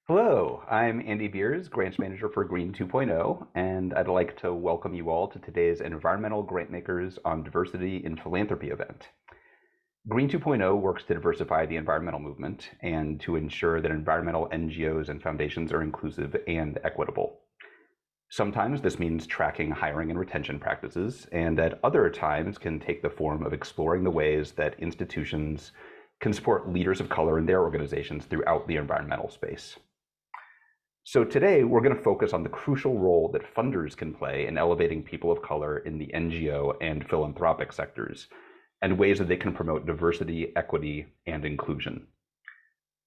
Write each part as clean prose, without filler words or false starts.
Hello, I'm Andy Beahrs, Grants Manager for Green 2.0, and I'd like to welcome you all to today's Environmental Grantmakers on Diversity in Philanthropy event. Green 2.0 works to diversify the environmental movement and to ensure that environmental NGOs and foundations are inclusive and equitable. Sometimes this means tracking hiring and retention practices, and at other times can take the form of exploring the ways that institutions can support leaders of color in their organizations throughout the environmental space. So today we're going to focus on the crucial role that funders can play in elevating people of color in the NGO and philanthropic sectors, and ways that they can promote diversity, equity, and inclusion.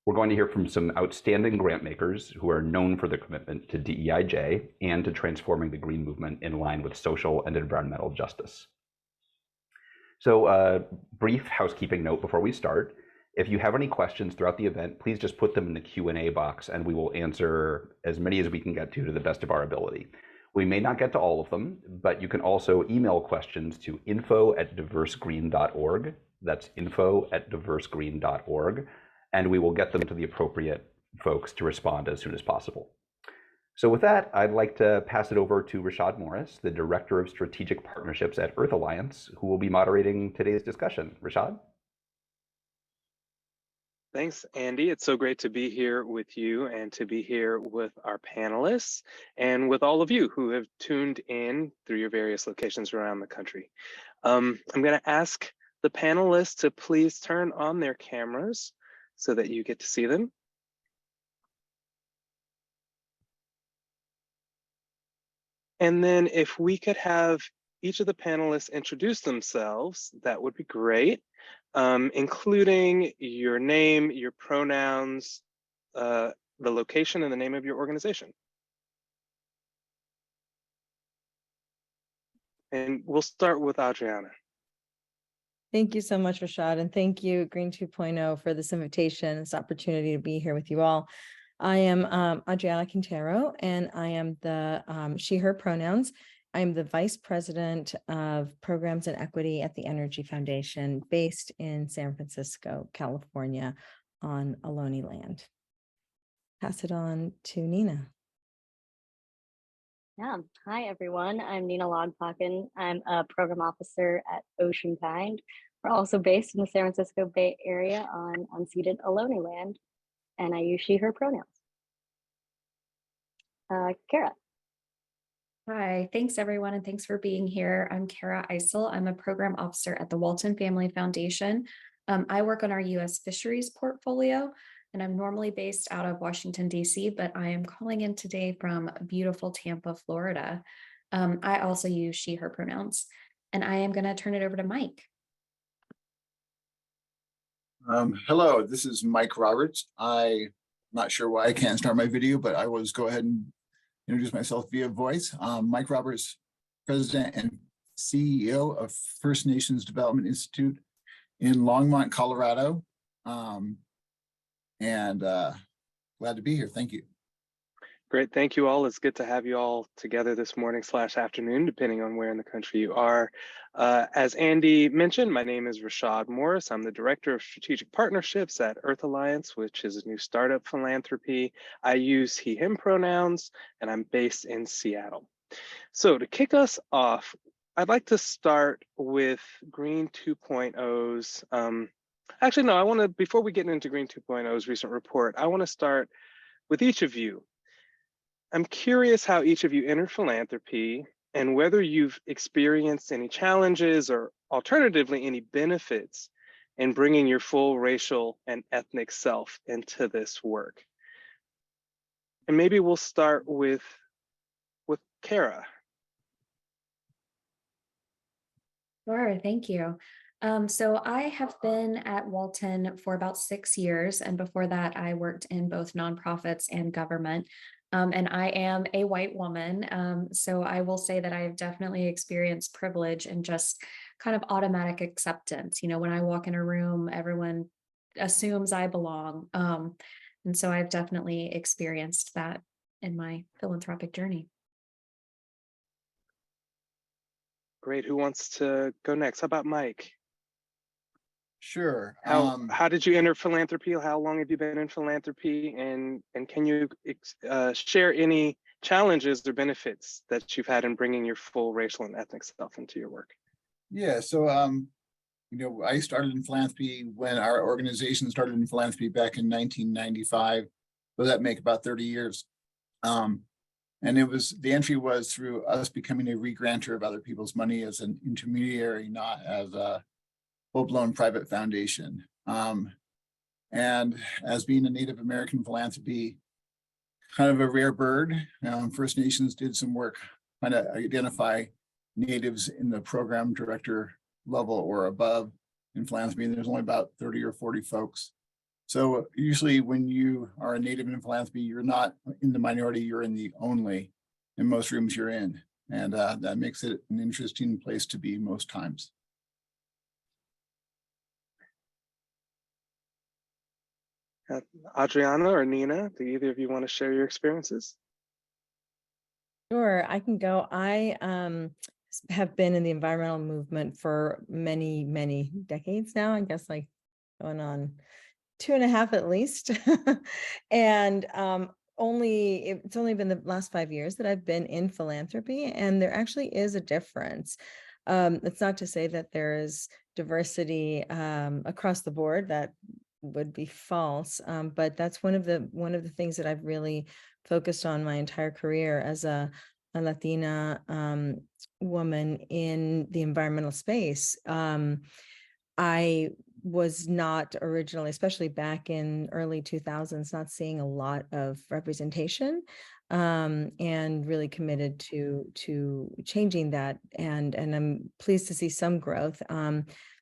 We're going to hear from some outstanding grant makers who are known for their commitment to DEIJ and to transforming the green movement in line with social and environmental justice. So a brief housekeeping note before we start. If you have any questions throughout the event, please just put them in the Q&A box and we will answer as many as we can get to the best of our ability. We may not get to all of them, but you can also email questions to info@diversegreen.org. That's info@diversegreen.org, and we will get them to the appropriate folks to respond as soon as possible. So with that, I'd like to pass it over to Rashad Morris, the Director of Strategic Partnerships at Earth Alliance, who will be moderating today's discussion. Rashad? Thanks, Andy. It's so great to be here with you and to be here with our panelists and with all of you who have tuned in through your various locations around the country. I'm going to ask the panelists to please turn on their cameras so that you get to see them. And then if we could have each of the panelists introduce themselves, that would be great. Including your name, your pronouns, the location, and the name of your organization. And we'll start with Adriana. Thank you so much, Rashad, and thank you, Green 2.0, for this invitation, this opportunity to be here with you all. I am Adriana Quintero, and I am the she, her pronouns. I am the Vice President of Programs and Equity at the Energy Foundation, based in San Francisco, California, on Ohlone land. Pass it on to Nina. Yeah, hi everyone. I'm Nina Lagpacan. I'm a program officer at Oceankind. We're also based in the San Francisco Bay Area on unceded Ohlone land, and I use she, her pronouns. Cara. Hi, thanks everyone, and thanks for being here. I'm Cara Eisel. I'm a program officer at the Walton Family Foundation. I work on our U.S. fisheries portfolio, and I'm normally based out of Washington, D.C., but I am calling in today from beautiful Tampa, Florida. I also use she, her pronouns, and I am going to turn it over to Mike. Hello, this is Mike Roberts. I'm not sure why I can't start my video, but I will just go ahead and introduce myself via voice. Mike Roberts, President and CEO of First Nations Development Institute in Longmont, Colorado. Glad to be here. Thank you. Great, thank you all. It's good to have you all together this morning / afternoon, depending on where in the country you are. As Andy mentioned, my name is Rashad Morris. I'm the Director of Strategic Partnerships at Earth Alliance, which is a new startup philanthropy. I use he, him pronouns, and I'm based in Seattle. So to kick us off, I'd like to start with Green 2.0's, actually, no, I want to, before we get into Green 2.0's recent report, I want to start with each of you. I'm curious how each of you entered philanthropy and whether you've experienced any challenges or alternatively any benefits in bringing your full racial and ethnic self into this work. And maybe we'll start with Cara. Sure, thank you. So I have been at Walton for about 6 years, and before that I worked in both nonprofits and government. And I am a white woman, so I will say that I have definitely experienced privilege and just kind of automatic acceptance. You know, when I walk in a room, everyone assumes I belong. And so I've definitely experienced that in my philanthropic journey. Great, who wants to go next? How about Mike? Sure. How did you enter philanthropy? How long have you been in philanthropy? And can you share any challenges or benefits that you've had in bringing your full racial and ethnic self into your work? Yeah, so I started in philanthropy when our organization started in philanthropy back in 1995. So that make about 30 years. And the entry was through us becoming a re-grantor of other people's money as an intermediary, not as a full-blown private foundation. And as being a Native American philanthropy, kind of a rare bird, First Nations did some work trying to identify natives in the program director level or above in philanthropy, and there's only about 30 or 40 folks. So usually when you are a native in philanthropy, you're not in the minority, you're in the only in most rooms you're in. And that makes it an interesting place to be most times. Adriana or Nina, do either of you want to share your experiences? Sure, I can go. I have been in the environmental movement for many, many decades now, I guess like going on 2.5 at least. And it's only been the last 5 years that I've been in philanthropy, and there actually is a difference. It's not to say that there is diversity across the board. That would be false. But that's one of the things that I've really focused on my entire career as a Latina woman in the environmental space. I was not originally, especially back in early 2000s, not seeing a lot of representation, and really committed to changing that. And I'm pleased to see some growth.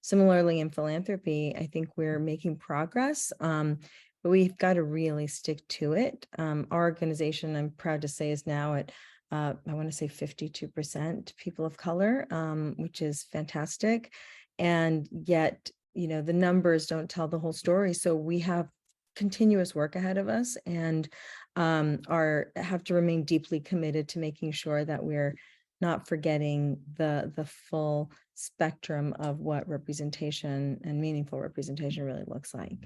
Similarly in philanthropy, I think we're making progress, but we've got to really stick to it. Our organization, I'm proud to say, is now at I want to say 52% people of color, which is fantastic. And yet, the numbers don't tell the whole story. So we have continuous work ahead of us, and have to remain deeply committed to making sure that we're not forgetting the full spectrum of what representation and meaningful representation really looks like.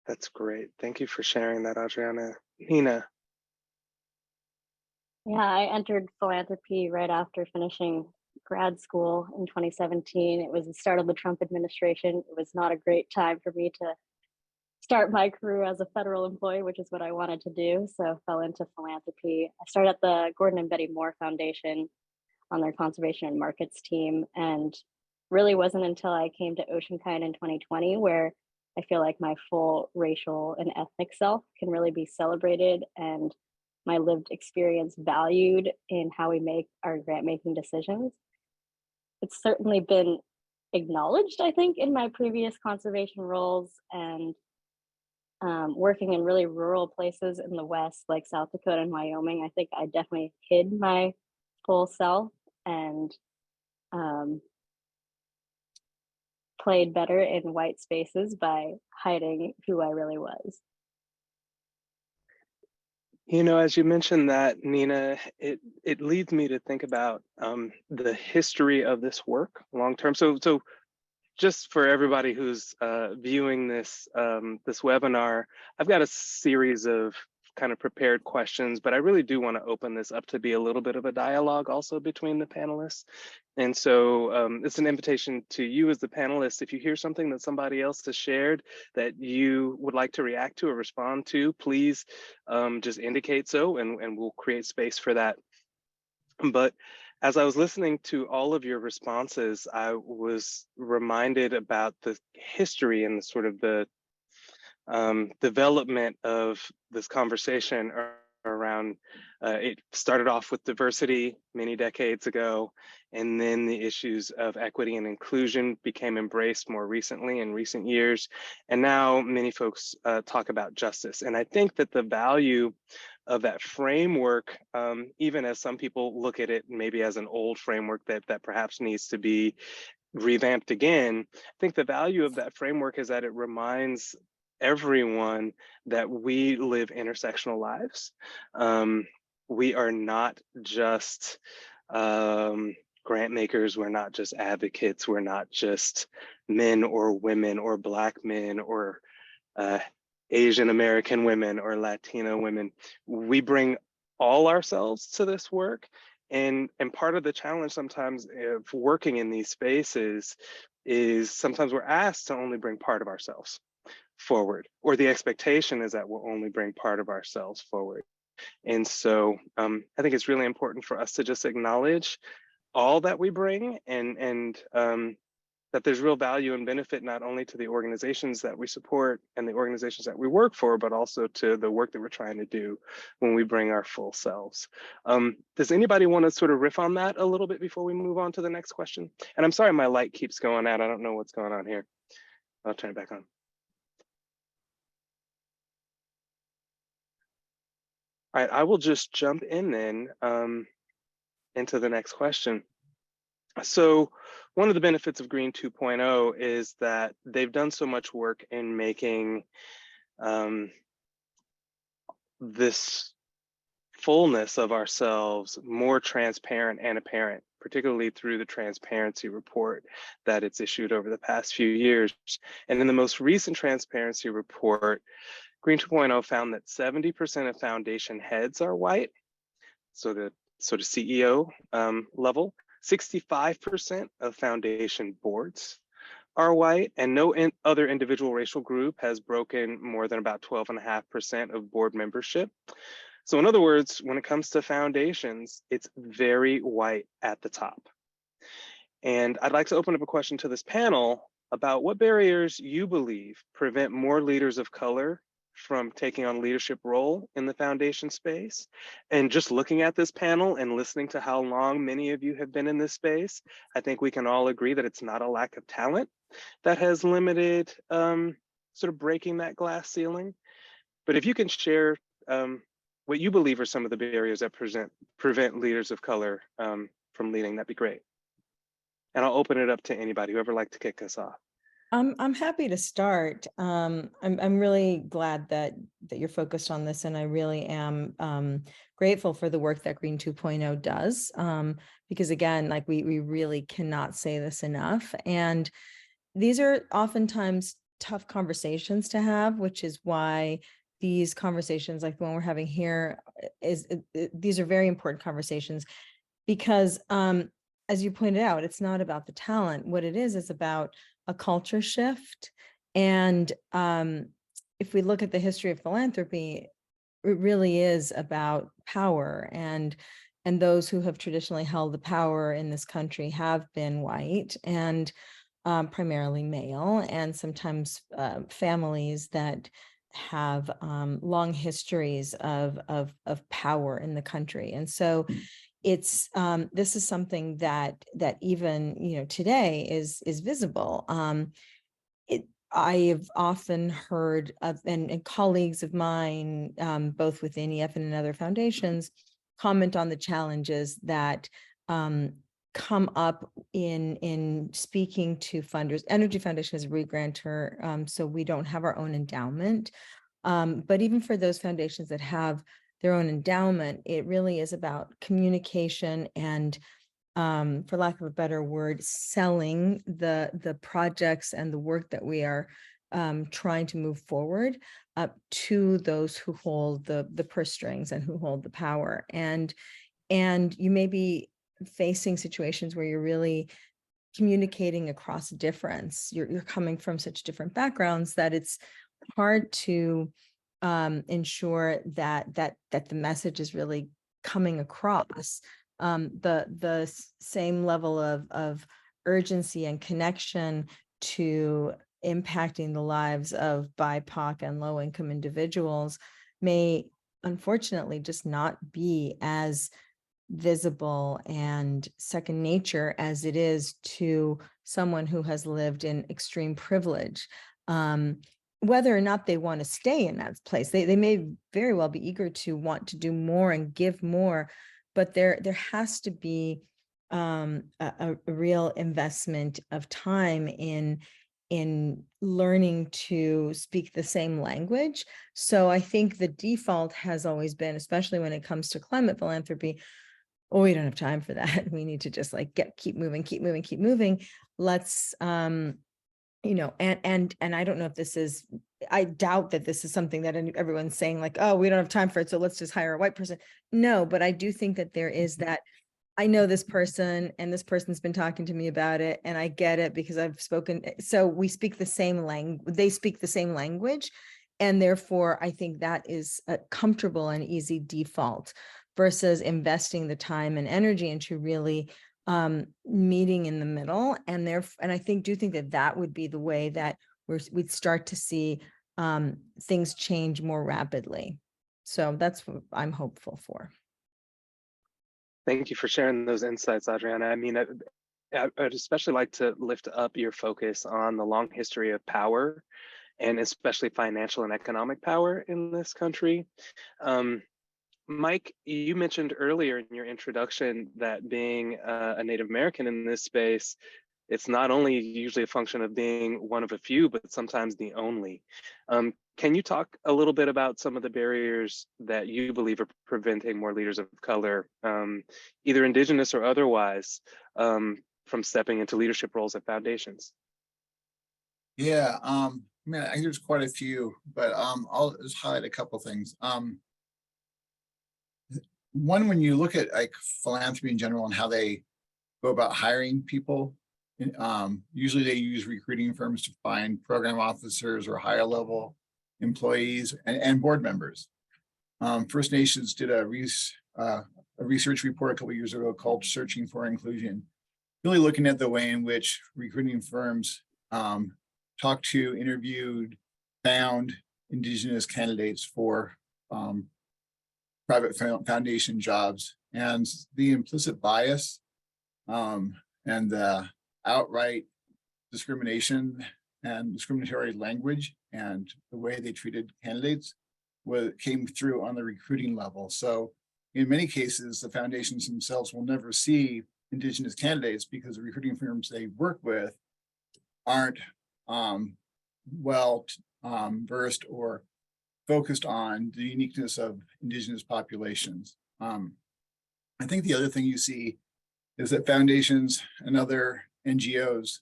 That's great. Thank you for sharing that, Adriana. Nina. Yeah, I entered philanthropy right after finishing grad school in 2017. It was the start of the Trump administration. It was not a great time for me to start my career as a federal employee, which is what I wanted to do. So I fell into philanthropy. I started at the Gordon and Betty Moore Foundation on their conservation and markets team. And really wasn't until I came to Oceankind in 2020 where I feel like my full racial and ethnic self can really be celebrated and my lived experience valued in how we make our grant making decisions. It's certainly been acknowledged, I think, in my previous conservation roles, and working in really rural places in the West, like South Dakota and Wyoming. I think I definitely hid my full self and played better in white spaces by hiding who I really was. As you mentioned that, Nina, it leads me to think about the history of this work long term. So just for everybody who's viewing this this webinar, I've got a series of kind of prepared questions, but I really do want to open this up to be a little bit of a dialogue also between the panelists. And so it's an invitation to you as the panelists. If you hear something that somebody else has shared that you would like to react to or respond to, please just indicate so, and we'll create space for that. But as I was listening to all of your responses, I was reminded about the history and the sort of the development of this conversation around, it started off with diversity many decades ago, and then the issues of equity and inclusion became embraced more recently in recent years. And now many folks talk about justice. And I think that the value of that framework, even as some people look at it maybe as an old framework that perhaps needs to be revamped again, I think the value of that framework is that it reminds everyone that we live intersectional lives. We are not just grant makers, we're not just advocates, we're not just men or women or Black men or Asian American women or Latino women. We bring all ourselves to this work. And part of the challenge sometimes of working in these spaces is sometimes we're asked to only bring part of ourselves forward, or the expectation is that we'll only bring part of ourselves forward. And so I think it's really important for us to just acknowledge all that we bring, and that there's real value and benefit not only to the organizations that we support and the organizations that we work for, but also to the work that we're trying to do when we bring our full selves. Does anybody want to sort of riff on that a little bit before we move on to the next question? And I'm sorry, my light keeps going out. I don't know what's going on here. I'll turn it back on. All right, I will just jump in then into the next question. So one of the benefits of Green 2.0 is that they've done so much work in making this fullness of ourselves more transparent and apparent, particularly through the transparency report that it's issued over the past few years. And in the most recent transparency report, Green 2.0 found that 70% of foundation heads are white, so the sort of CEO level. 65% of foundation boards are white, and no other individual racial group has broken more than about 12.5% of board membership. So in other words, when it comes to foundations, it's very white at the top. And I'd like to open up a question to this panel about what barriers you believe prevent more leaders of color from taking on leadership role in the foundation space. And just looking at this panel and listening to how long many of you have been in this space, I think we can all agree that it's not a lack of talent that has limited sort of breaking that glass ceiling. But if you can share what you believe are some of the barriers that prevent leaders of color from leading, that'd be great. And I'll open it up to anybody, whoever would like to kick us off. I'm happy to start. I'm really glad that you're focused on this, and I really am grateful for the work that Green 2.0 does, because again, like we really cannot say this enough. And these are oftentimes tough conversations to have, which is why these conversations, like the one we're having here, these are very important conversations, because as you pointed out, it's not about the talent. What it is about a culture shift. And if we look at the history of philanthropy, it really is about power, and those who have traditionally held the power in this country have been white and primarily male, and sometimes families that have long histories of power in the country. And so it's this is something that even today is visible. I have often heard of, and colleagues of mine, both within EF and in other foundations, comment on the challenges that come up in speaking to funders. Energy Foundation is a re-grantor, so we don't have our own endowment. But even for those foundations that have their own endowment, it really is about communication and, for lack of a better word, selling the projects and the work that we are trying to move forward to those who hold the purse strings and who hold the power. And you may be facing situations where you're really communicating across difference. You're coming from such different backgrounds that it's hard to ensure that the message is really coming across. The same level of urgency and connection to impacting the lives of BIPOC and low-income individuals may unfortunately just not be as visible and second nature as it is to someone who has lived in extreme privilege. Whether or not they want to stay in that place, they may very well be eager to want to do more and give more, but there has to be a real investment of time in learning to speak the same language. So I think the default has always been, especially when it comes to climate philanthropy, oh, we don't have time for that. We need to just like keep moving. Let's, you know, and I don't know if this is, I doubt that this is something that everyone's saying like, oh, we don't have time for it, so let's just hire a white person. No, but I do think that there is that, I know this person and this person's been talking to me about it, and I get it because I've spoken. So we speak the same language, they speak the same language. And therefore, I think that is a comfortable and easy default versus investing the time and energy into really meeting in the middle. And I do think that that would be the way that we'd start to see things change more rapidly. So that's what I'm hopeful for. Thank you for sharing those insights, Adriana. I mean, I'd especially like to lift up your focus on the long history of power, and especially financial and economic power in this country. Mike, you mentioned earlier in your introduction that being a Native American in this space, it's not only usually a function of being one of a few, but sometimes the only. Can you talk a little bit about some of the barriers that you believe are preventing more leaders of color, either Indigenous or otherwise, from stepping into leadership roles at foundations? Yeah, I mean, I think there's quite a few, but I'll just highlight a couple things. One, when you look at like philanthropy in general and how they go about hiring people, usually they use recruiting firms to find program officers or higher level employees and board members. First Nations did a research report a couple of years ago called Searching for Inclusion, really looking at the way in which recruiting firms talked to, interviewed, found Indigenous candidates for private foundation jobs, and the implicit bias and the outright discrimination and discriminatory language and the way they treated candidates came through on the recruiting level. So in many cases, the foundations themselves will never see Indigenous candidates because the recruiting firms they work with aren't well versed or focused on the uniqueness of Indigenous populations. I think the other thing you see is that foundations and other NGOs,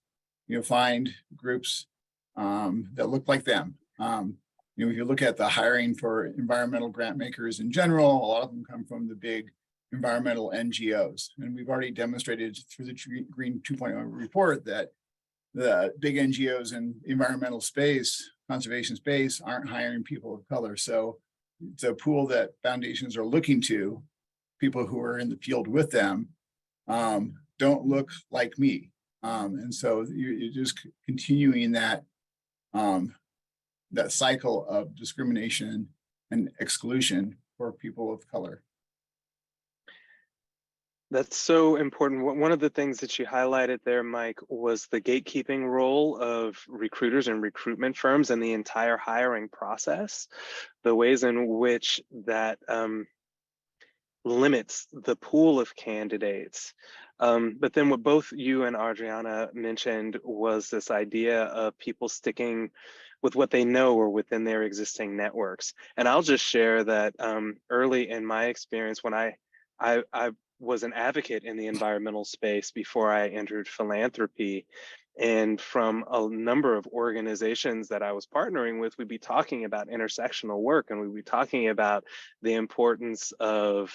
find groups that look like them. If you look at the hiring for environmental grant makers in general, a lot of them come from the big environmental NGOs. And we've already demonstrated through the Green 2.0 report that the big NGOs in environmental space, conservation space, aren't hiring people of color. So it's a pool that foundations are looking to. People who are in the field with them don't look like me. And so you're just continuing that that cycle of discrimination and exclusion for people of color. That's so important. One of the things that you highlighted there, Mike, was the gatekeeping role of recruiters and recruitment firms and the entire hiring process, the ways in which that limits the pool of candidates. But then what both you and Adriana mentioned was this idea of people sticking with what they know or within their existing networks. And I'll just share that early in my experience, when I was an advocate in the environmental space before I entered philanthropy. And from a number of organizations that I was partnering with, we'd be talking about intersectional work, and we'd be talking about the importance of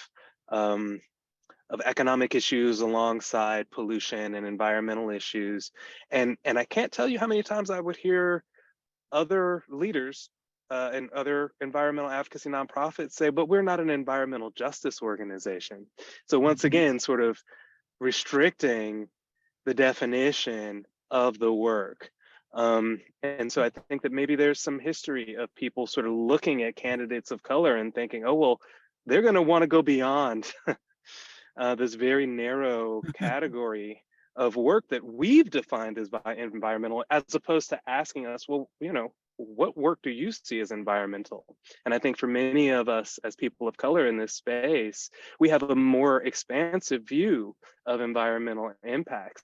economic issues alongside pollution and environmental issues. And I can't tell you how many times I would hear other leaders and other environmental advocacy nonprofits say, but we're not an environmental justice organization. So once again, sort of restricting the definition of the work. And so I think that maybe there's some history of people sort of looking at candidates of color and thinking, oh, well, they're going to want to go beyond this very narrow category of work that we've defined as environmental, as opposed to asking us, well, what work do you see as environmental? And I think for many of us as people of color in this space, we have a more expansive view of environmental impacts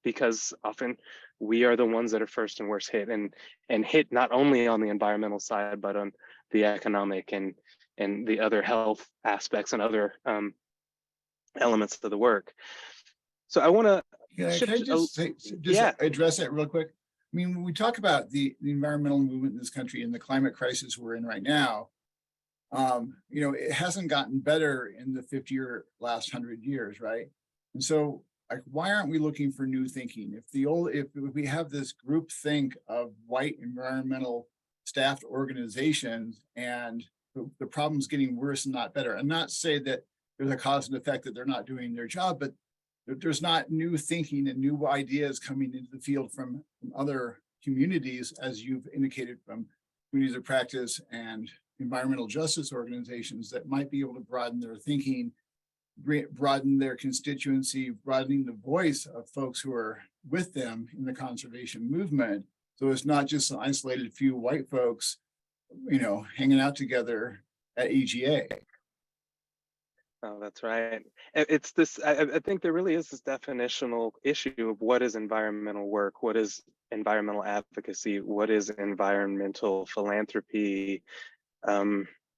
because often we are the ones that are first and worst hit, and hit not only on the environmental side, but on the economic and the other health aspects and other elements of the work. So I want to Yeah, can I just address that real quick? I mean, when we talk about the environmental movement in this country and the climate crisis we're in right now, you know, it hasn't gotten better in the 50 or last 100 years, right? And so, like, why aren't we looking for new thinking? If we have this group think of white environmental staffed organizations and the problem's getting worse and not better, and not say that there's a cause and effect that they're not doing their job, but there's not new thinking and new ideas coming into the field from other communities, as you've indicated, from communities of practice and environmental justice organizations that might be able to broaden their thinking, broaden their constituency, broadening the voice of folks who are with them in the conservation movement. So it's not just an isolated few white folks, you know, hanging out together at EGA. Oh, that's right. It's this, I think there really is this definitional issue of what is environmental work, what is environmental advocacy, what is environmental philanthropy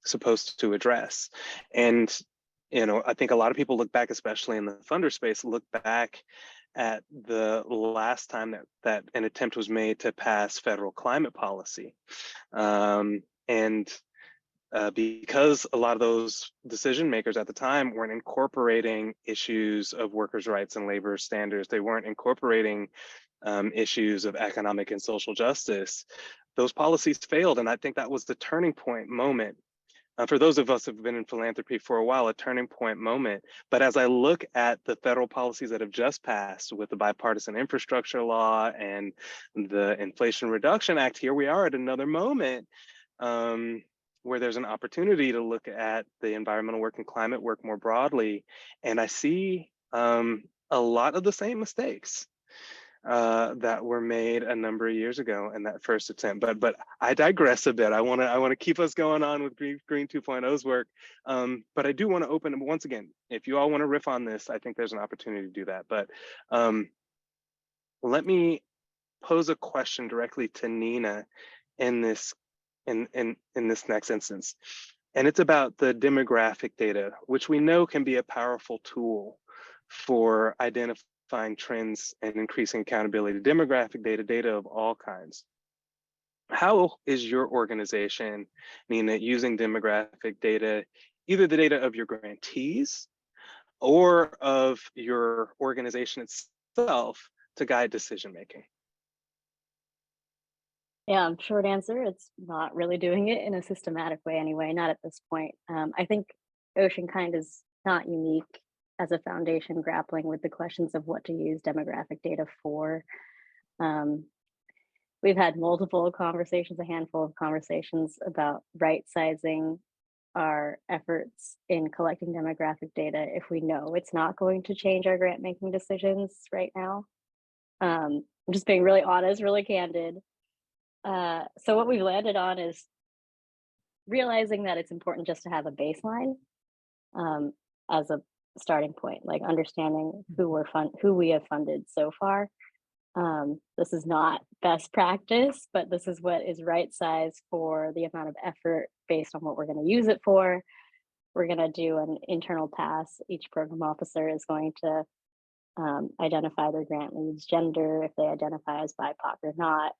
supposed to address. And, you know, I think a lot of people look back, especially in the funder space, look back at the last time that an attempt was made to pass federal climate policy. Because a lot of those decision makers at the time weren't incorporating issues of workers' rights and labor standards, they weren't incorporating issues of economic and social justice, those policies failed. And I think that was the turning point moment. For those of us who've been in philanthropy for a while, a turning point moment. But as I look at the federal policies that have just passed with the bipartisan infrastructure law and the Inflation Reduction Act, here we are at another moment where there's an opportunity to look at the environmental work and climate work more broadly. And I see a lot of the same mistakes that were made a number of years ago in that first attempt. But I digress a bit. I want to keep us going on with Green 2.0's work. But I do want to open, once again, if you all want to riff on this, I think there's an opportunity to do that. But let me pose a question directly to Nina in this next instance. And it's about the demographic data, which we know can be a powerful tool for identifying trends and increasing accountability. Demographic data of all kinds. How is your organization, Nina, using demographic data, either the data of your grantees or of your organization itself, to guide decision making? Yeah, short answer, it's not really doing it in a systematic way anyway, not at this point. I think Oceankind is not unique as a foundation grappling with the questions of what to use demographic data for. We've had multiple conversations, a handful of conversations about right-sizing our efforts in collecting demographic data if we know it's not going to change our grant-making decisions right now. I'm just being really honest, really candid. So what we've landed on is realizing that it's important just to have a baseline as a starting point, like understanding who we have funded so far. This is not best practice, but this is what is right size for the amount of effort based on what we're going to use it for. We're going to do an internal pass. Each program officer is going to identify their grant lead's gender, if they identify as BIPOC or not.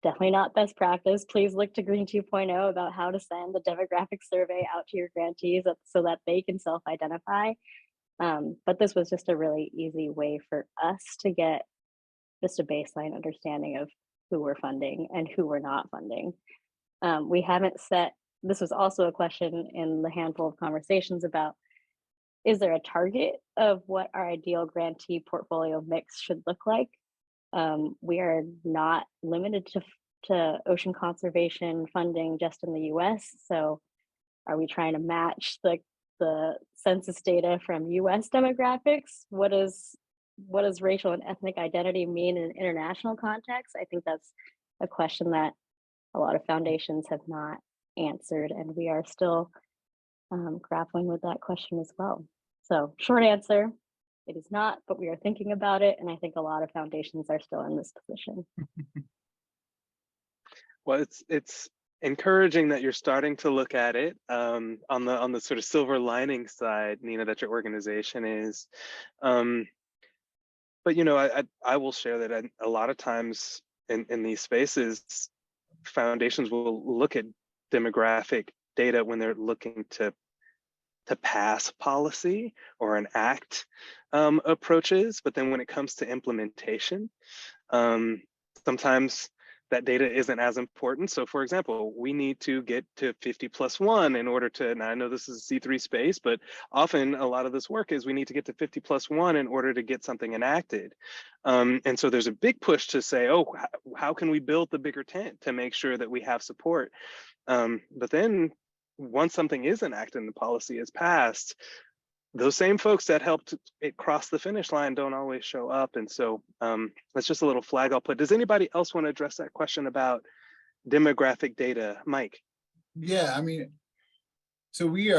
Definitely not best practice. Please look to Green 2.0 about how to send the demographic survey out to your grantees so that they can self-identify. But this was just a really easy way for us to get just a baseline understanding of who we're funding and who we're not funding. We haven't set, this was also a question in the handful of conversations about, is there a target of what our ideal grantee portfolio mix should look like? We are not limited to ocean conservation funding just in the US. So are we trying to match the census data from US demographics? What does racial and ethnic identity mean in an international context? I think that's a question that a lot of foundations have not answered, and we are still grappling with that question as well. So short answer, it is not, but we are thinking about it. And I think a lot of foundations are still in this position. Well, it's encouraging that you're starting to look at it on the sort of silver lining side, Nina, that your organization is. But I will share that a lot of times in these spaces, foundations will look at demographic data when they're looking to pass policy or enact approaches, but then when it comes to implementation, sometimes that data isn't as important. So for example, we need to get to 50+1 in order to, and I know this is a C3 space, but often a lot of this work is we need to get to 50+1 in order to get something enacted. And so there's a big push to say, oh, how can we build the bigger tent to make sure that we have support? But then once something is enacted and the policy is passed, those same folks that helped it cross the finish line don't always show up. And so that's just a little flag I'll put. Does anybody else want to address that question about demographic data? Mike? Yeah, I mean, so we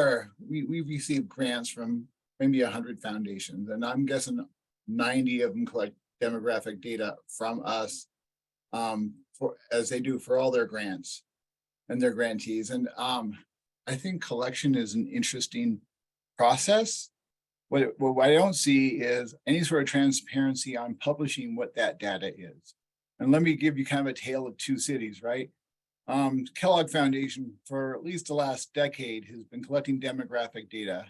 received grants from maybe 100 foundations, and I'm guessing 90 of them collect demographic data from us as they do for all their grants and their grantees. And I think collection is an interesting process. What I don't see is any sort of transparency on publishing what that data is. And let me give you kind of a tale of two cities, right? Kellogg Foundation for at least the last decade has been collecting demographic data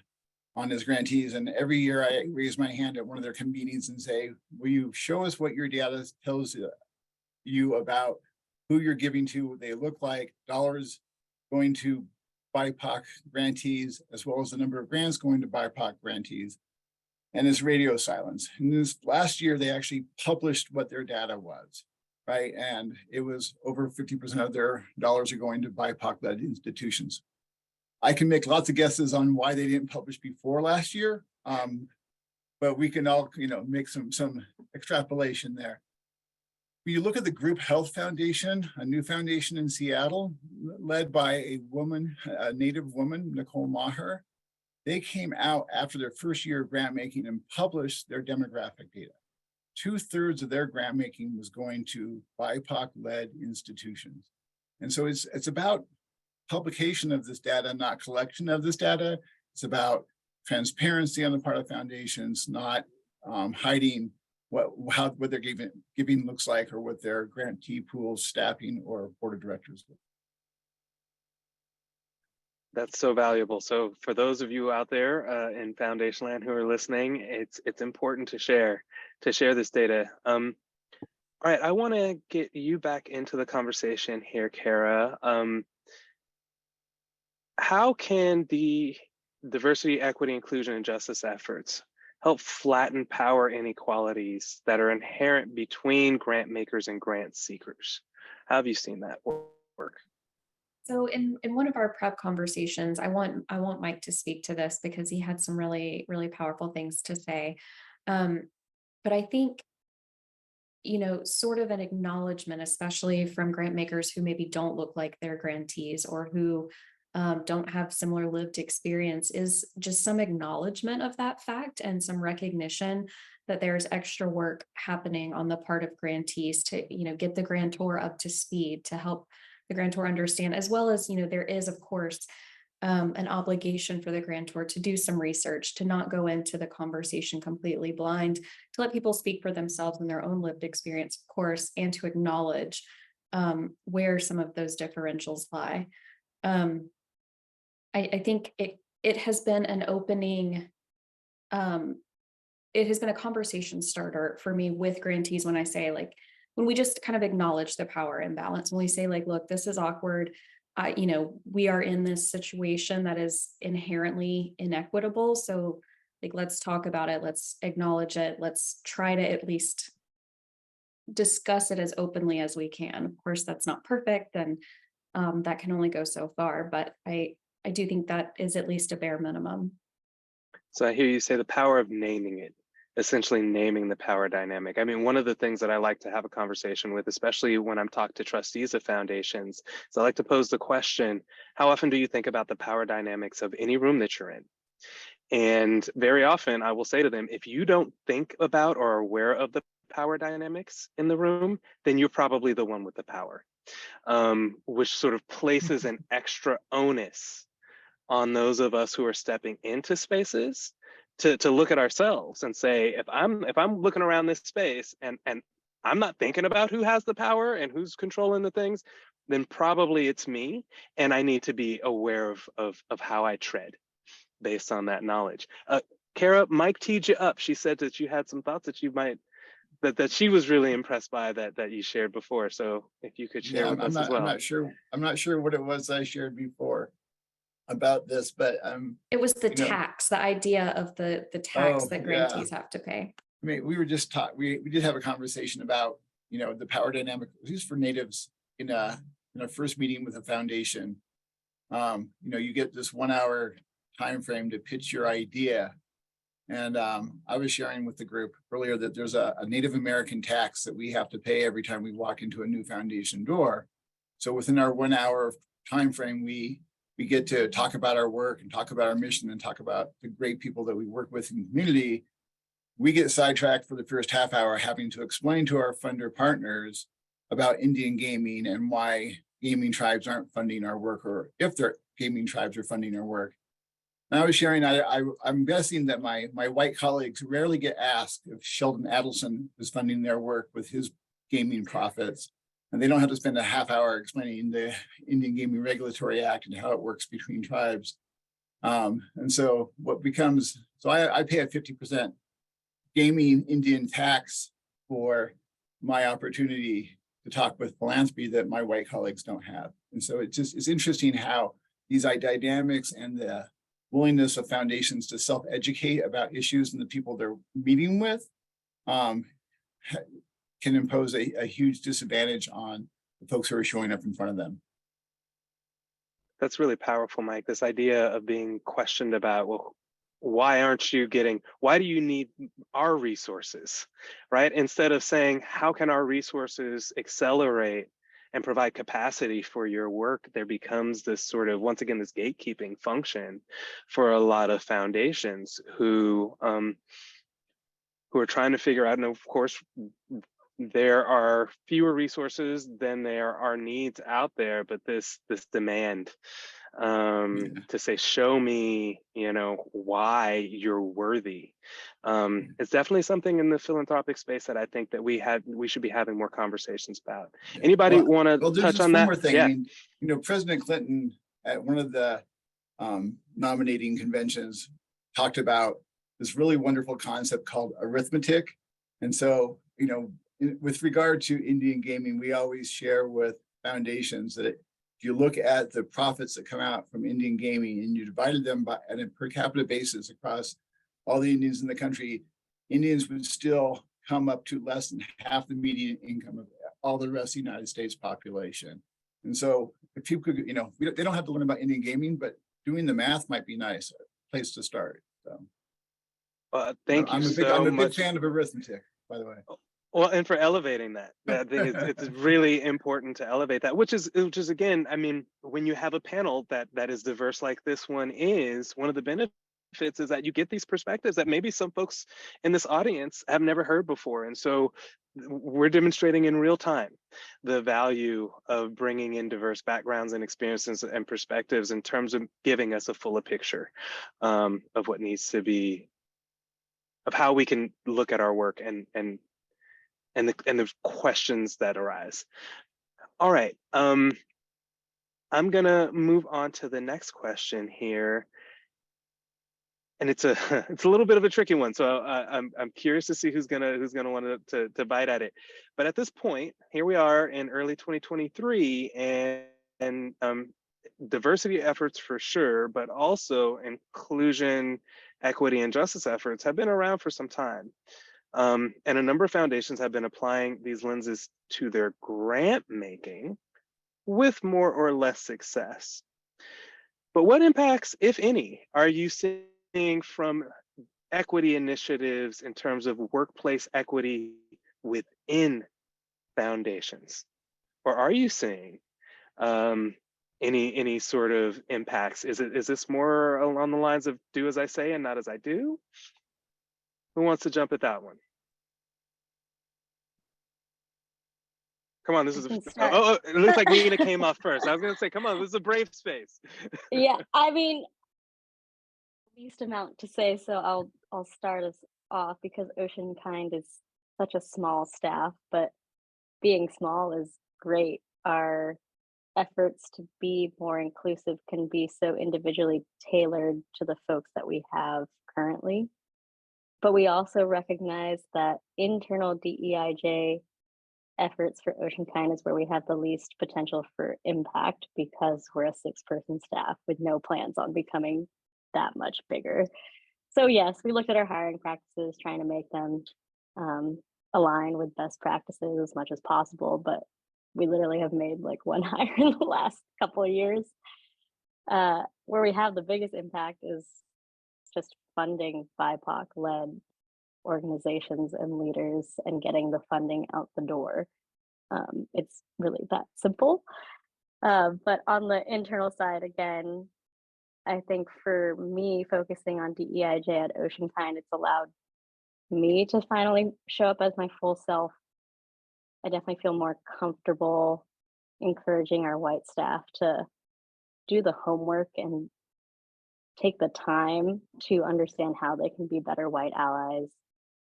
on his grantees. And every year I raise my hand at one of their meetings and say, will you show us what your data tells you about who you're giving to, what they look like, dollars going to BIPOC grantees, as well as the number of grants going to BIPOC grantees, and it's radio silence. And this last year, they actually published what their data was, right? And it was over 50% of their dollars are going to BIPOC-led institutions. I can make lots of guesses on why they didn't publish before last year, but we can all, make some extrapolation there. When you look at the Group Health Foundation, a new foundation in Seattle, led by a woman, a Native woman, Nicole Maher, they came out after their first year of grant making and published their demographic data. 2/3 of their grant making was going to BIPOC-led institutions. And so it's about publication of this data, not collection of this data. It's about transparency on the part of foundations, not hiding what their giving looks like or what their grantee pools, staffing, or board of directors look. That's so valuable. So for those of you out there in Foundation Land who are listening, it's important to share this data. All right, I want to get you back into the conversation here, Cara. How can the diversity, equity, inclusion, and justice efforts help flatten power inequalities that are inherent between grant makers and grant seekers? How have you seen that work? So in one of our prep conversations, I want Mike to speak to this because he had some really, really powerful things to say. But I think, sort of an acknowledgement, especially from grant makers who maybe don't look like their grantees or who don't have similar lived experience, is just some acknowledgement of that fact and some recognition that there's extra work happening on the part of grantees to, get the grantor up to speed, to help the grantor understand, as well as, there is, of course, an obligation for the grantor to do some research, to not go into the conversation completely blind, to let people speak for themselves and their own lived experience, of course, and to acknowledge where some of those differentials lie. I think it has been an opening, it has been a conversation starter for me with grantees when I say, when we just kind of acknowledge the power imbalance, when we say, look, this is awkward, we are in this situation that is inherently inequitable. So let's talk about it. Let's acknowledge it. Let's try to at least discuss it as openly as we can. Of course, that's not perfect, and that can only go so far, but I do think that is at least a bare minimum. So I hear you say the power of naming it, essentially naming the power dynamic. I mean, one of the things that I like to have a conversation with, especially when I'm talking to trustees of foundations, is I like to pose the question, how often do you think about the power dynamics of any room that you're in? And very often I will say to them, if you don't think about or are aware of the power dynamics in the room, then you're probably the one with the power. which sort of places an extra onus on those of us who are stepping into spaces to look at ourselves and say, if I'm looking around this space and I'm not thinking about who has the power and who's controlling the things, then probably it's me, and I need to be aware of how I tread based on that knowledge. Cara, Mike teed you up. She said that you had some thoughts that you might, that she was really impressed by that you shared before. So if you could share with us as well. I'm not sure what it was I shared before about this, but it was the tax, the idea of the tax that grantees have to pay. I mean, we were just taught, we did have a conversation about, the power dynamic, at least for natives in a first meeting with a foundation. You get this 1 hour time frame to pitch your idea. And I was sharing with the group earlier that there's a Native American tax that we have to pay every time we walk into a new foundation door. So within our 1 hour time frame, we get to talk about our work and talk about our mission and talk about the great people that we work with in the community. We get sidetracked for the first half hour having to explain to our funder partners about Indian gaming and why gaming tribes aren't funding our work, or if their gaming tribes are funding our work. And I was sharing, I'm guessing that my white colleagues rarely get asked if Sheldon Adelson is funding their work with his gaming profits, and they don't have to spend a half hour explaining the Indian Gaming Regulatory Act and how it works between tribes. And so what becomes, so I pay a 50% gaming Indian tax for my opportunity to talk with philanthropy that my white colleagues don't have. And so it's interesting how these dynamics and the willingness of foundations to self-educate about issues and the people they're meeting with can impose a huge disadvantage on the folks who are showing up in front of them. That's really powerful, Mike. This idea of being questioned about, well, why do you need our resources, right? Instead of saying, how can our resources accelerate and provide capacity for your work, there becomes this sort of, once again, this gatekeeping function for a lot of foundations who are trying to figure out, and of course, there are fewer resources than there are needs out there, but this demand to say, show me, why you're worthy. It's definitely something in the philanthropic space that I think that we should be having more conversations about. Anybody want to touch on that? One more thing. Yeah. I mean, President Clinton at one of the nominating conventions talked about this really wonderful concept called arithmetic. And so, with regard to Indian gaming, we always share with foundations that if you look at the profits that come out from Indian gaming and you divided them by on a per capita basis across all the Indians in the country, Indians would still come up to less than half the median income of all the rest of the United States population. And so if people could, they don't have to learn about Indian gaming, but doing the math might be nice, a place to start. So thank you I'm a big fan of arithmetic, by the way. Well, and for elevating that, I think it's really important to elevate that, which is again, I mean, when you have a panel that is diverse like this one is, one of the benefits is that you get these perspectives that maybe some folks in this audience have never heard before. And so we're demonstrating in real time the value of bringing in diverse backgrounds and experiences and perspectives in terms of giving us a fuller picture of what needs to be, of how we can look at our work and the questions that arise. All right, I'm gonna move on to the next question here, and it's a little bit of a tricky one. So I'm curious to see who's gonna want to bite at it. But at this point, here we are in early 2023, and diversity efforts for sure, but also inclusion, equity, and justice efforts have been around for some time. And a number of foundations have been applying these lenses to their grant making with more or less success. But what impacts, if any, are you seeing from equity initiatives in terms of workplace equity within foundations? Or are you seeing any sort of impacts? Is this more along the lines of do as I say and not as I do? Who wants to jump at that one? Come on, this I is can start. it looks like Nina came off first. I was gonna say, come on, this is a brave space. Yeah, I mean, least amount to say, so I'll start us off because Oceankind is such a small staff, but being small is great. Our efforts to be more inclusive can be so individually tailored to the folks that we have currently. But we also recognize that internal DEIJ efforts for Oceankind is where we have the least potential for impact because we're a 6-person staff with no plans on becoming that much bigger. So yes, we looked at our hiring practices, trying to make them align with best practices as much as possible, but we literally have made like one hire in the last couple of years. Where we have the biggest impact is just funding BIPOC-led organizations and leaders and getting the funding out the door. It's really that simple. But on the internal side, again, I think for me, focusing on DEIJ at Oceankind, it's allowed me to finally show up as my full self. I definitely feel more comfortable encouraging our white staff to do the homework and take the time to understand how they can be better white allies.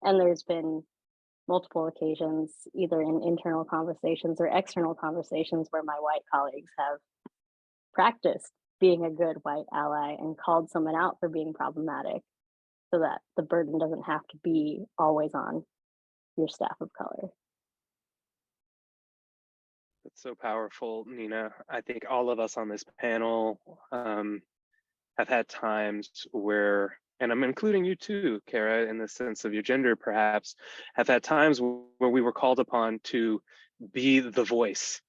And there's been multiple occasions, either in internal conversations or external conversations, where my white colleagues have practiced being a good white ally and called someone out for being problematic so that the burden doesn't have to be always on your staff of color. That's so powerful, Nina. I think all of us on this panel have had times where, and I'm including you too, Cara, in the sense of your gender perhaps, have had times where we were called upon to be the voice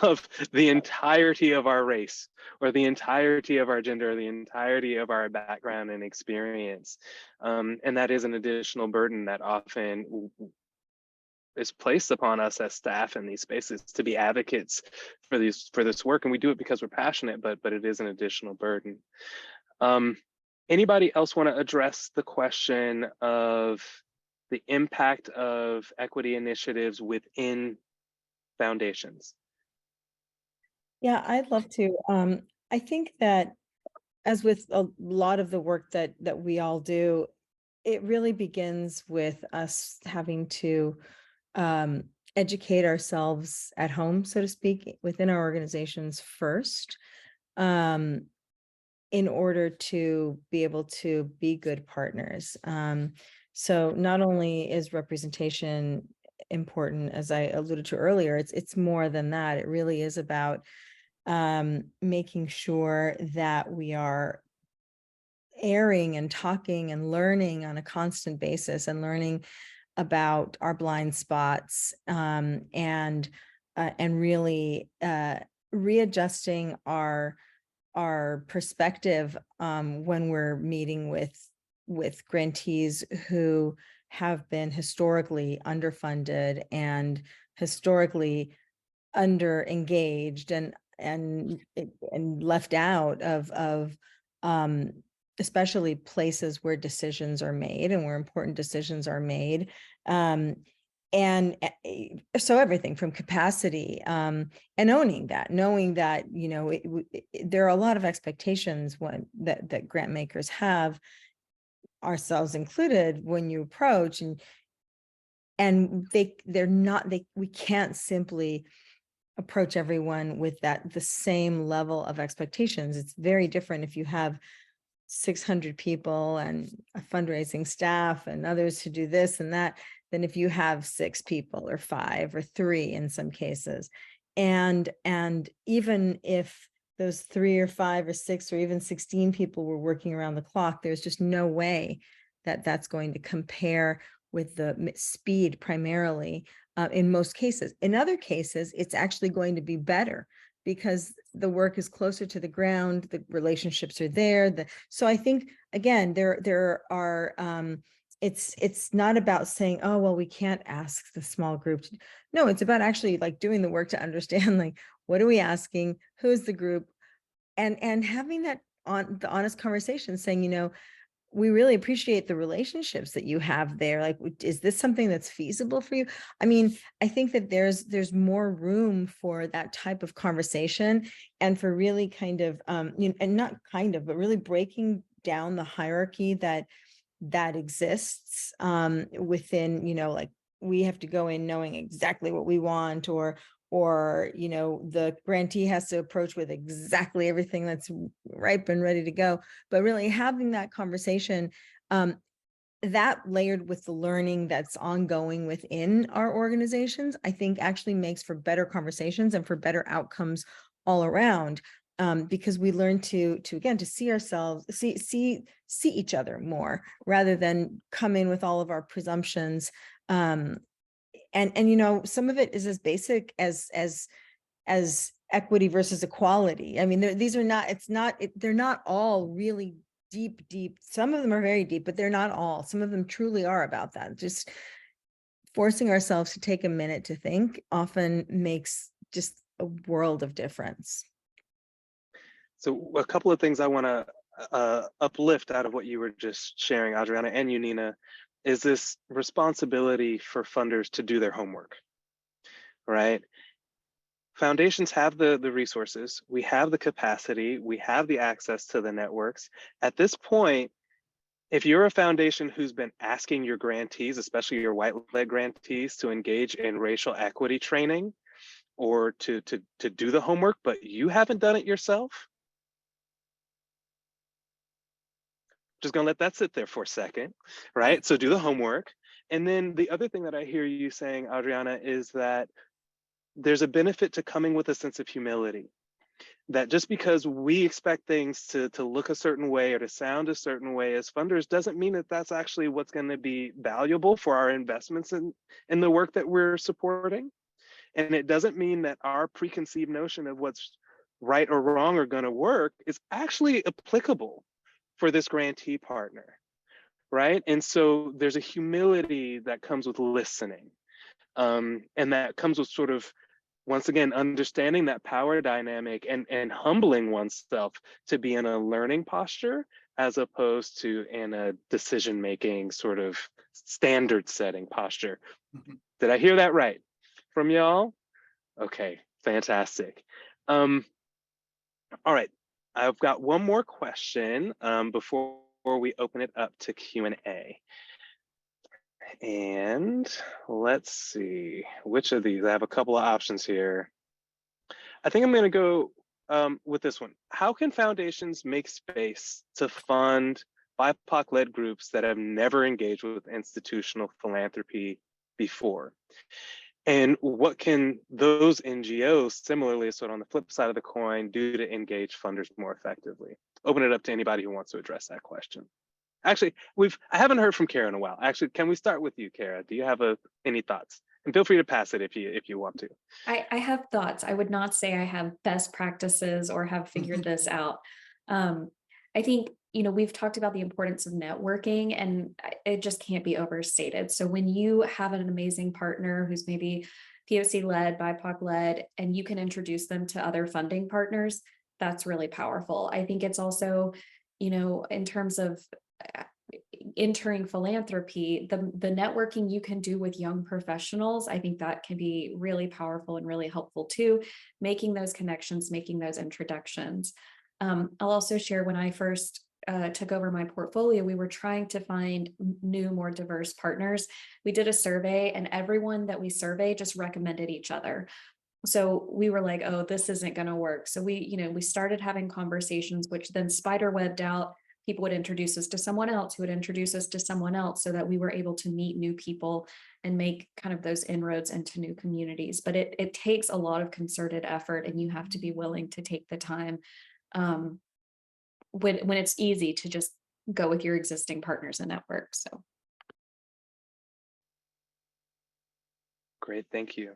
of the entirety of our race, or the entirety of our gender, or the entirety of our background and experience. And that is an additional burden that often is placed upon us as staff in these spaces to be advocates for this work. And we do it because we're passionate, but it is an additional burden. Anybody else want to address the question of the impact of equity initiatives within foundations? Yeah, I'd love to. I think that, as with a lot of the work that we all do, it really begins with us having to educate ourselves at home, so to speak, within our organizations first, in order to be able to be good partners. So not only is representation important, as I alluded to earlier, it's more than that. It really is about making sure that we are airing and talking and learning on a constant basis, and learning about our blind spots, and really readjusting our perspective when we're meeting with grantees who have been historically underfunded and historically under engaged and left out of especially places where decisions are made and where important decisions are made. And so everything from capacity, and knowing that, you know, there are a lot of expectations that grant makers have, ourselves included, when you approach, and we can't simply approach everyone with the same level of expectations. It's very different if you have 600 people and a fundraising staff and others who do this and that, than if you have 6 people or 5 or 3 in some cases. And even if those 3 or 5 or 6 or even 16 people were working around the clock, there's just no way that that's going to compare with the speed primarily in most cases. In other cases, it's actually going to be better because the work is closer to the ground, the relationships are there. So I think, again, there are, it's not about saying, oh, well, we can't ask the small group. No, it's about actually like doing the work to understand, like, what are we asking? Who's the group? And having that the honest conversation, saying, you know, we really appreciate the relationships that you have there. Like, is this something that's feasible for you? I mean, I think that there's more room for that type of conversation, and for really kind of, and not kind of, but really breaking down the hierarchy that exists within, like, we have to go in knowing exactly what we want, or the grantee has to approach with exactly everything that's ripe and ready to go. But really having that conversation, that layered with the learning that's ongoing within our organizations, I think actually makes for better conversations and for better outcomes all around. Because we learn to again, to see ourselves, see each other more, rather than come in with all of our presumptions. And some of it is as basic as equity versus equality. I mean, they're not all really deep. Some of them are very deep, but they're not all. Some of them truly are about that. Just forcing ourselves to take a minute to think often makes just a world of difference. So a couple of things I want to uplift out of what you were just sharing, Adriana, and you, Nina, is this responsibility for funders to do their homework, right? Foundations have the resources, we have the capacity, we have the access to the networks. At this point, if you're a foundation who's been asking your grantees, especially your white-led grantees, to engage in racial equity training or to do the homework, but you haven't done it yourself, just gonna let that sit there for a second, right? So do the homework. And then the other thing that I hear you saying, Adriana, is that there's a benefit to coming with a sense of humility. That just because we expect things to look a certain way or to sound a certain way as funders doesn't mean that that's actually what's going to be valuable for our investments in the work that we're supporting. And it doesn't mean that our preconceived notion of what's right or wrong are going to work is actually applicable for this grantee partner, right? And so there's a humility that comes with listening. And that comes with sort of, once again, understanding that power dynamic and humbling oneself to be in a learning posture as opposed to in a decision-making sort of standard setting posture. Mm-hmm. Did I hear that right from y'all? Okay, fantastic. All right, I've got one more question before we open it up to Q&A. And let's see, which of these? I have a couple of options here. I think I'm going to go with this one. How can foundations make space to fund BIPOC-led groups that have never engaged with institutional philanthropy before? And what can those NGOs, similarly, sort of on the flip side of the coin, do to engage funders more effectively? Open it up to anybody who wants to address that question. Actually, I haven't heard from Cara in a while. Actually, can we start with you, Cara? Do you have any thoughts? And feel free to pass it if you want to. I have thoughts. I would not say I have best practices or have figured this out. I think, we've talked about the importance of networking, and it just can't be overstated. So when you have an amazing partner who's maybe POC led, BIPOC led, and you can introduce them to other funding partners, that's really powerful. I think it's also, in terms of entering philanthropy, the networking you can do with young professionals, I think that can be really powerful and really helpful too, making those connections, making those introductions. I'll also share, when I first took over my portfolio, we were trying to find new, more diverse partners. We did a survey, and everyone that we surveyed just recommended each other. So we were like, oh, this isn't going to work. So we started having conversations, which then spiderwebbed out. People would introduce us to someone else who would introduce us to someone else, so that we were able to meet new people and make kind of those inroads into new communities. But it takes a lot of concerted effort, and you have to be willing to take the time when it's easy to just go with your existing partners and network. So. Great, thank you.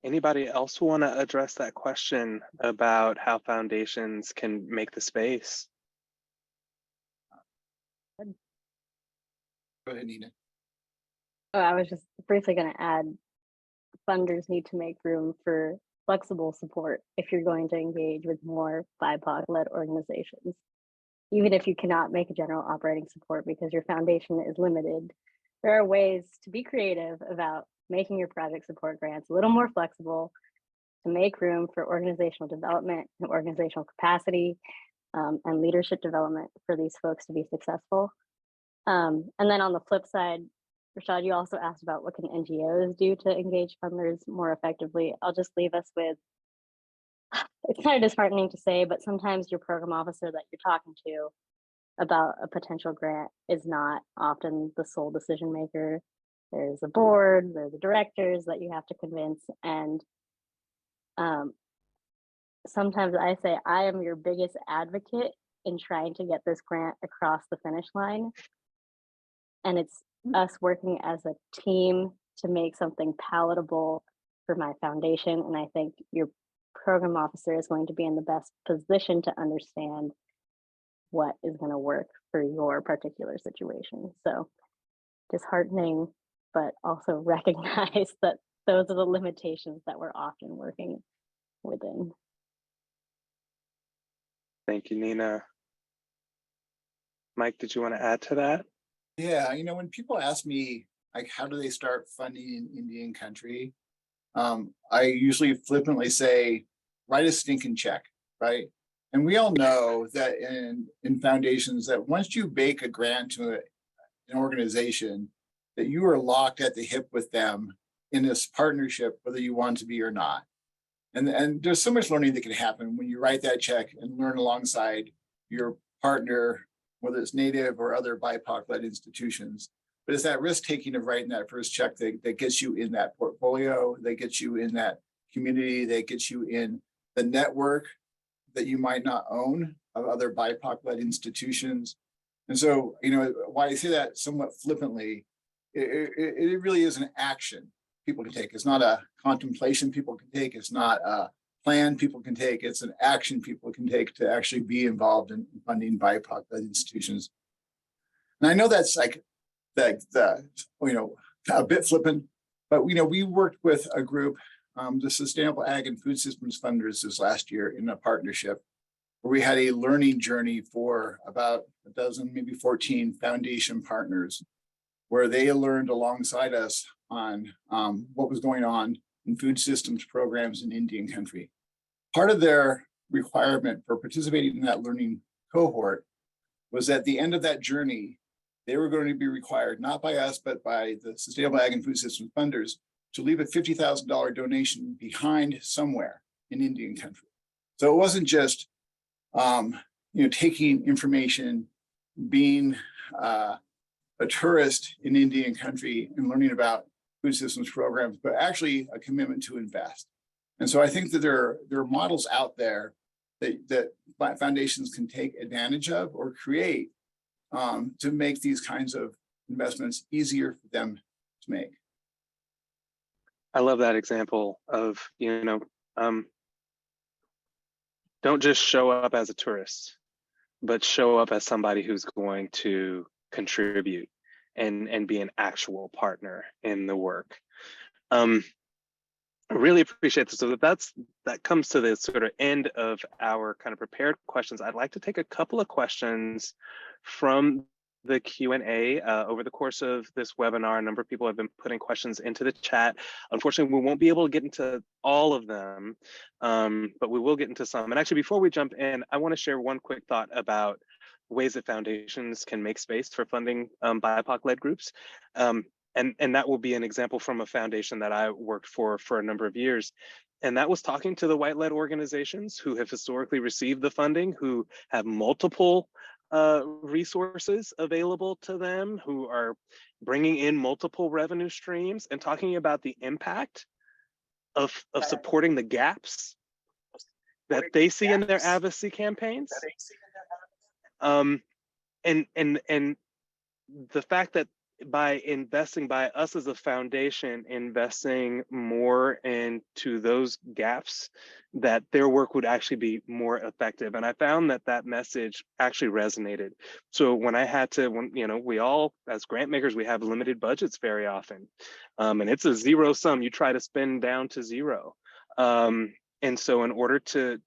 Anybody else want to address that question about how foundations can make the space? Go ahead, Nina. Oh, I was just briefly going to add, funders need to make room for flexible support if you're going to engage with more BIPOC-led organizations. even if you cannot make a general operating support because your foundation is limited, there are ways to be creative about making your project support grants a little more flexible to make room for organizational development and organizational capacity and leadership development for these folks to be successful. And then on the flip side, Rashad, you also asked about what can NGOs do to engage funders more effectively. I'll just leave us with, it's kind of disheartening to say, but sometimes your program officer that you're talking to about a potential grant is not often the sole decision maker. There's a board, there's the directors that you have to convince. And sometimes I say, I am your biggest advocate in trying to get this grant across the finish line. And it's us working as a team to make something palatable for my foundation. And I think your program officer is going to be in the best position to understand what is going to work for your particular situation. So disheartening, but also recognize that those are the limitations that we're often working within. Thank you, Nina. Mike, did you want to add to that? Yeah, when people ask me, like, how do they start funding in Indian country? I usually flippantly say, write a stinking check, right? And we all know that in foundations that once you bake a grant to an organization, that you are locked at the hip with them in this partnership, whether you want to be or not. And there's so much learning that can happen when you write that check and learn alongside your partner, whether it's Native or other BIPOC-led institutions. But it's that risk-taking of writing that first check that gets you in that portfolio, that gets you in that community, that gets you in the network that you might not own of other BIPOC-led institutions. And so, why I say that somewhat flippantly, it really is an action people can take. It's not a contemplation people can take. It's not a plan people can take. It's an action people can take to actually be involved in funding BIPOC-led institutions. And I know that's like a bit flippant, but we worked with a group, the Sustainable Ag and Food Systems Funders this last year in a partnership where we had a learning journey for about a dozen, maybe 14 foundation partners, where they learned alongside us on what was going on in food systems programs in Indian country. Part of their requirement for participating in that learning cohort was at the end of that journey, they were going to be required, not by us, but by the Sustainable Ag and Food Systems Funders, to leave a $50,000 donation behind somewhere in Indian country. So it wasn't just taking information, being a tourist in Indian country and learning about food systems programs, but actually a commitment to invest. And so I think that there are models out there that foundations can take advantage of or create to make these kinds of investments easier for them to make. I love that example of, don't just show up as a tourist, but show up as somebody who's going to contribute and be an actual partner in the work. I really appreciate this. So that comes to the sort of end of our kind of prepared questions. I'd like to take a couple of questions from the Q&A over the course of this webinar. A number of people have been putting questions into the chat. Unfortunately, we won't be able to get into all of them, but we will get into some. And actually, before we jump in, I want to share one quick thought about ways that foundations can make space for funding BIPOC-led groups. And that will be an example from a foundation that I worked for a number of years. And that was talking to the white-led organizations who have historically received the funding, who have multiple resources available to them, who are bringing in multiple revenue streams, and talking about the impact of supporting the gaps that they see in their advocacy campaigns. And the fact that by us as a foundation, investing more into those gaps, that their work would actually be more effective. And I found that message actually resonated. So when I had to, we all, as grant makers, we have limited budgets very often. And it's a zero sum. You try to spend down to zero. And so in order to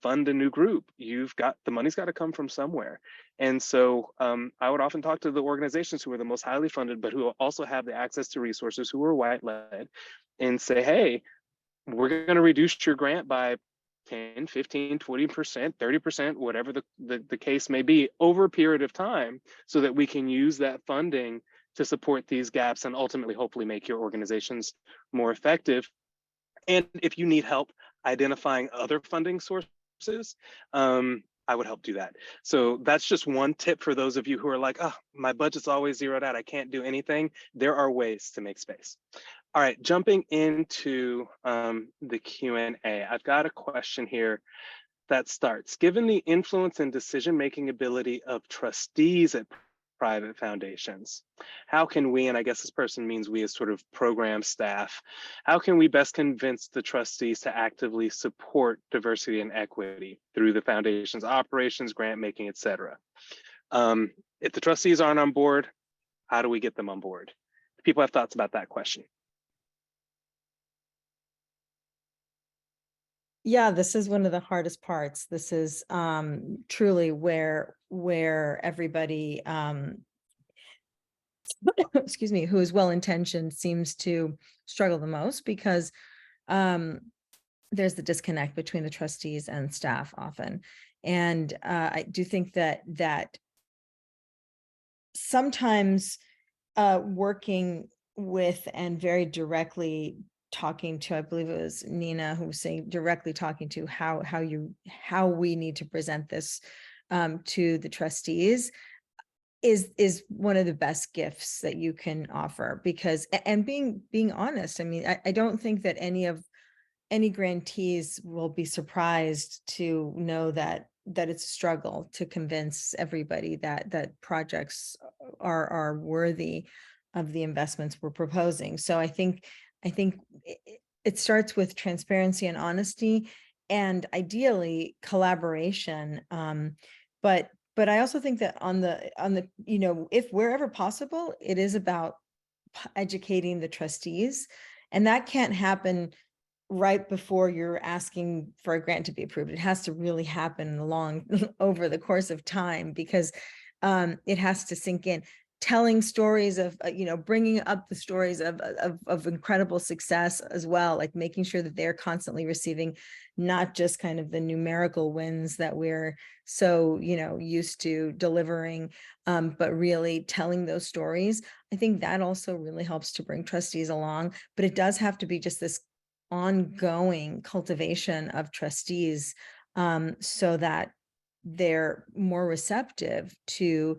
fund a new group, the money's got to come from somewhere. And so I would often talk to the organizations who are the most highly funded, but who also have the access to resources, who are white-led, and say, hey, we're going to reduce your grant by 10, 15, 20%, 30%, whatever the case may be, over a period of time, so that we can use that funding to support these gaps and ultimately, hopefully, make your organizations more effective. And if you need help identifying other funding sources, I would help do that. So that's just one tip for those of you who are like, oh, my budget's always zeroed out, I can't do anything. There are ways to make space. All right, jumping into the Q&A, I've got a question here that starts, given the influence and decision-making ability of trustees at private foundations, how can we, and I guess this person means we as sort of program staff, how can we best convince the trustees to actively support diversity and equity through the foundation's operations, grant making, et cetera? If the trustees aren't on board, how do we get them on board? People have thoughts about that question. Yeah, this is one of the hardest parts. This is truly where everybody, excuse me, who is well-intentioned seems to struggle the most, because there's the disconnect between the trustees and staff often. And I do think that sometimes working with and very directly talking to, I believe it was Nina who was saying, directly talking to how we need to present this to the trustees is one of the best gifts that you can offer, because, and being honest, I mean, I don't think that any grantees will be surprised to know that it's a struggle to convince everybody that projects are worthy of the investments we're proposing. So I think it starts with transparency and honesty, and ideally collaboration. But I also think that on the, you know, if wherever possible, it is about educating the trustees, and that can't happen right before you're asking for a grant to be approved. It has to really happen over the course of time, because it has to sink in. Telling stories of, you know, bringing up the stories of incredible success as well, like making sure that they're constantly receiving not just kind of the numerical wins that we're so, you know, used to delivering, but really telling those stories. I think that also really helps to bring trustees along, but it does have to be just this ongoing cultivation of trustees, so that they're more receptive to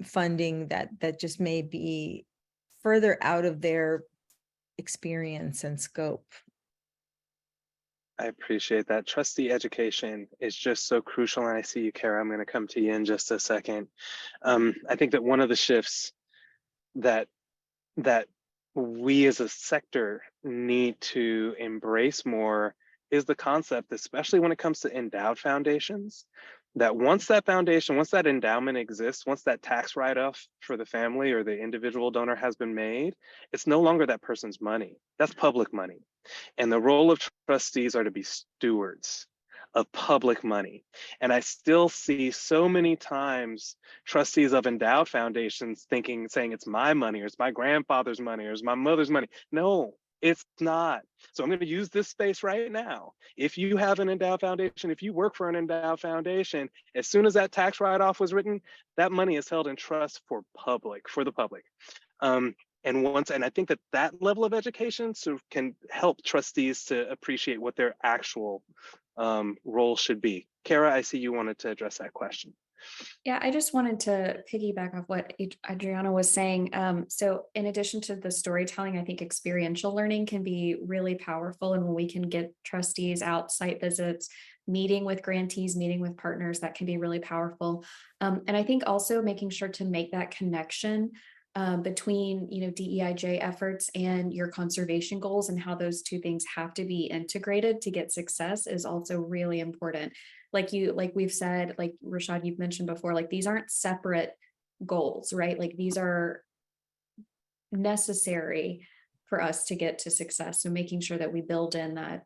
funding that just may be further out of their experience and scope. I appreciate that. Trustee education is just so crucial. And I see you, Cara. I'm going to come to you in just a second. I think that one of the shifts that we as a sector need to embrace more is the concept, especially when it comes to endowed foundations, that once that foundation, once that endowment exists, once that tax write-off for the family or the individual donor has been made, it's no longer that person's money. That's public money. And the role of trustees are to be stewards of public money. And I still see so many times trustees of endowed foundations saying it's my money, or it's my grandfather's money, or it's my mother's money. No, it's not. So I'm going to use this space right now. If you have an endowed foundation, if you work for an endowed foundation, as soon as that tax write-off was written, that money is held in trust for the public. And I think that level of education can help trustees to appreciate what their actual role should be. Cara, I see you wanted to address that question. Yeah, I just wanted to piggyback off what Adriana was saying. So in addition to the storytelling, I think experiential learning can be really powerful. And when we can get trustees out, site visits, meeting with grantees, meeting with partners, that can be really powerful. And I think also making sure to make that connection between, you know, DEIJ efforts and your conservation goals, and how those two things have to be integrated to get success is also really important. Like we've said, like Rashad, you've mentioned before, like these aren't separate goals, right? Like these are necessary for us to get to success. So making sure that we build in that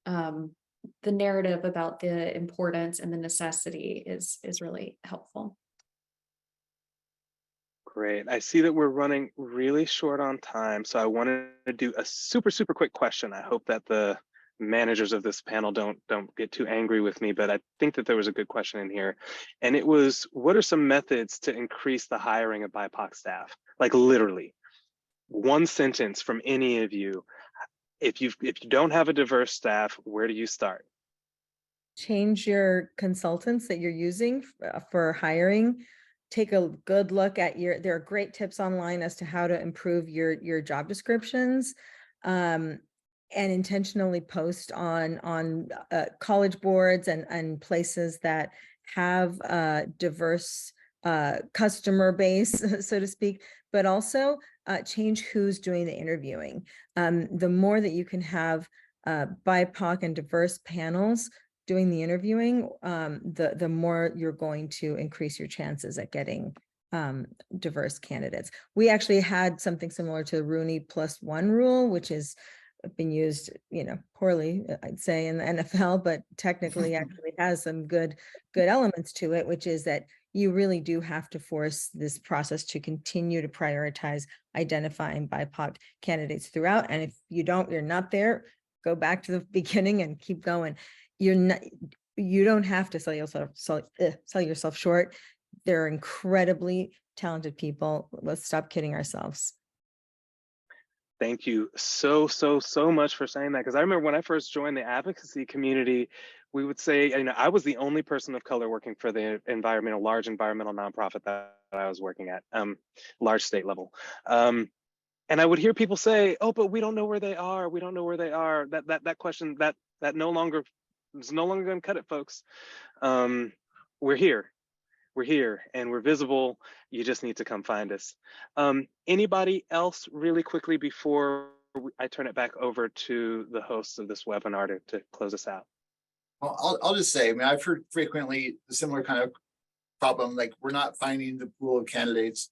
the narrative about the importance and the necessity is really helpful. Great. I see that we're running really short on time, so I wanted to do a super quick question. I hope that the managers of this panel don't get too angry with me, but I think that there was a good question in here. And it was, what are some methods to increase the hiring of BIPOC staff? Like literally, one sentence from any of you. If you don't have a diverse staff, where do you start? Change your consultants that you're using for hiring. Take a good look at there are great tips online as to how to improve your job descriptions, and intentionally post on college boards and places that have a diverse customer base, so to speak, but also change who's doing the interviewing. The more that you can have BIPOC and diverse panels doing the interviewing, the more you're going to increase your chances at getting diverse candidates. We actually had something similar to the Rooney +1 rule, which has been used, poorly, I'd say, in the NFL, but technically actually has some good elements to it, which is that you really do have to force this process to continue to prioritize identifying BIPOC candidates throughout. And if you don't, you're not there, go back to the beginning and keep going. You don't have to sell yourself short. They're incredibly talented people. Let's stop kidding ourselves. Thank you so much for saying that, because I remember when I first joined the advocacy community, we would say, I was the only person of color working for the large environmental nonprofit that I was working at, large state level. And I would hear people say, oh, but we don't know where they are. We don't know where they are. That question, that no longer, it's no longer going to cut it, folks. We're here. We're here and we're visible. You just need to come find us. Anybody else really quickly before I turn it back over to the hosts of this webinar to close us out? Well, I'll just say, I've heard frequently a similar kind of problem, like we're not finding the pool of candidates.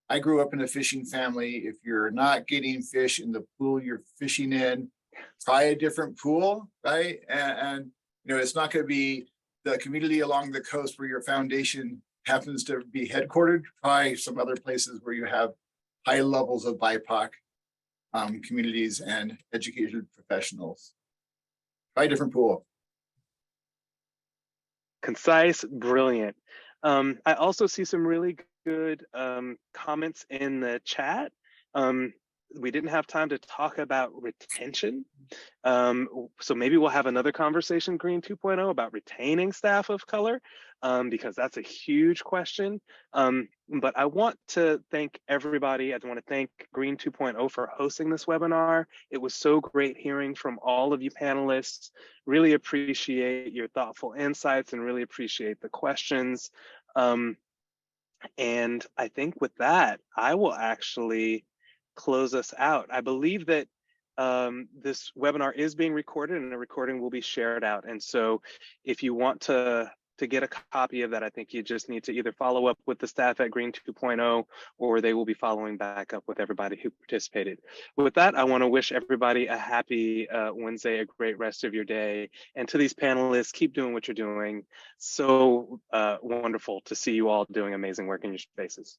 I grew up in a fishing family. If you're not getting fish in the pool you're fishing in, try a different pool, right? And it's not going to be the community along the coast where your foundation happens to be headquartered. Try some other places where you have high levels of BIPOC communities and educated professionals. Try a different pool. Concise, brilliant. I also see some really good comments in the chat. We didn't have time to talk about retention. So maybe we'll have another conversation, Green 2.0, about retaining staff of color, because that's a huge question. But I want to thank everybody. I want to thank Green 2.0 for hosting this webinar. It was so great hearing from all of you panelists. Really appreciate your thoughtful insights and really appreciate the questions. And I think with that, I will actually close us out. I believe that this webinar is being recorded and the recording will be shared out. And so if you want to get a copy of that, I think you just need to either follow up with the staff at Green 2.0 or they will be following back up with everybody who participated. With that, I want to wish everybody a happy Wednesday, a great rest of your day. And to these panelists, keep doing what you're doing. So wonderful to see you all doing amazing work in your spaces.